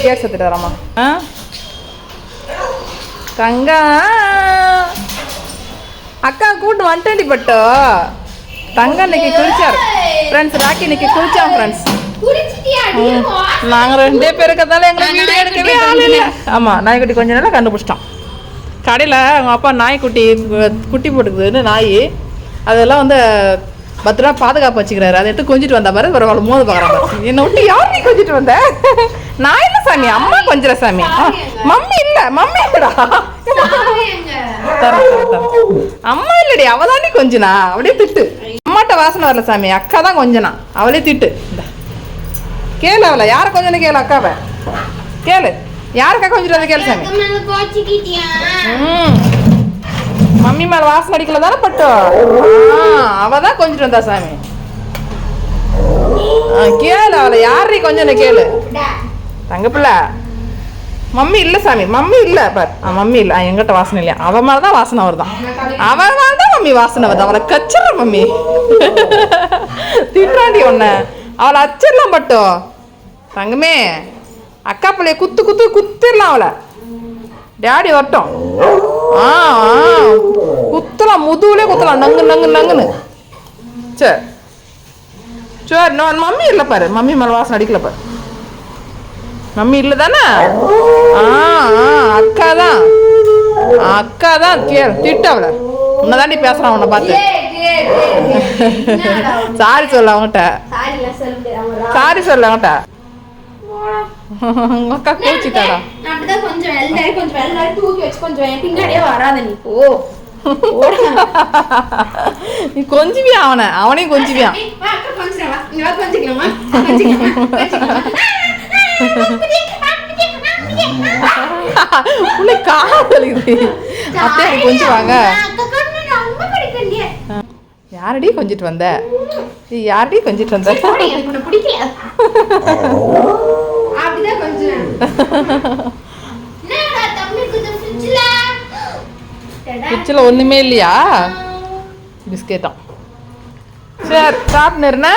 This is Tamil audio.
கேட் சத்துட்டு வரமா. தங்கா அக்கா கூட்டு வந்துட்டேன்டி பட்டோ. தங்க இன்னைக்கு குளிச்சாரு ஃப்ரெண்ட்ஸ். ராக்கி இன்னைக்கு குளிச்சான் ஃப்ரெண்ட்ஸ். நாங்கள் 2 பேர் இருக்கிறதால எங்களுக்கு வீடியோ எடுக்கவே ஆள் இல்லை. ஆமாம், நாய்க்குட்டி கொஞ்ச நேரம் கண்டுபிடிச்சிட்டான். கடையில் அவங்க அப்பா நாய்க்குட்டி குட்டி போட்டுக்குதுன்னு நாய் அதெல்லாம் வந்து பத்திரமா பாதுகாப்பு வச்சுக்கிறாரு. அதை எடுத்து கொஞ்சிட்டு வந்தா பாரு. ஒரு மோது பார்க்குறாங்க. என்னை விட்டு யார் நீ கொஞ்சிட்டு வந்த? நான் இல்லை சாமி, அம்மா கொஞ்சிற சாமி. மம்மி இல்லை, மம்மி இல்லடா. அம்மா இல்லடி, அவ தாண்டி கொஞ்சினா. அப்படியே திட்டு. அம்மாட்ட வாசனை வரல சாமி, அக்கா தான் கொஞ்சனா. அவளே திட்டு. கேளு அவளை, யாரை கொஞ்சம் கேளு. அக்காவை கேளு, யாருக்கா கொஞ்சிட்டு வந்து கேளு சாமி. மம்மி மேல வாசனை அடிக்கல தானே பட்டோ. அவ தான் கொஞ்சிட்டு வந்தா சாமி. கேளு அவளை, யாரு கொஞ்சம் கேளு. தங்க பிள்ளை மம்மி இல்லை சாமி, மம்மி இல்லை பார். மம்மி இல்லை, எங்கிட்ட வாசனை இல்லையா. அவ மேலதான் வாசனை வருதான். அவ மேலதான் மம்மி வாசனை வருது. அவளை கச்சிடுற மம்மி. திட்டாண்டி ஒன்ன அவளை அச்சிடலாம் பட்டோ. தங்கமே அக்கா பிள்ளைய குத்து குத்து குத்திடலாம் அவளை. டேடி வரட்டும். குத்தலாம், முதுகுலே குத்தலாம். நங்கு நங்கு நங்குன்னு. சரி சரி. நான் மம்மி இல்லை பாரு. மம்மி மேலே வாசனை அடிக்கல பாரு. மம்மி இல்லை தானே. அக்கா தான், அக்கா தான். திட்டு அவளை. உன்னை தாண்டி பேசுறான் உன்னை பார்த்து. சாரி சொல்ல அவங்ககிட்ட. சாரி சொல்ல அவங்ககிட்ட. உங்க அக்கா கோச்சிட்டாடா. நீ கொஞ்சிவியா அவனை, அவனையும் கொஞ்சிவியான். அத்தையா கொஞ்சம் வாங்க. யாரடி கொஞ்சிட்டு வந்த? யாரடி கொஞ்சிட்டு வந்த? ஃப்ரிட்ஜில் ஒன்றுமே இல்லையா? பிஸ்கெட்டான். சரி சாப்பிட்னுருண்ணா.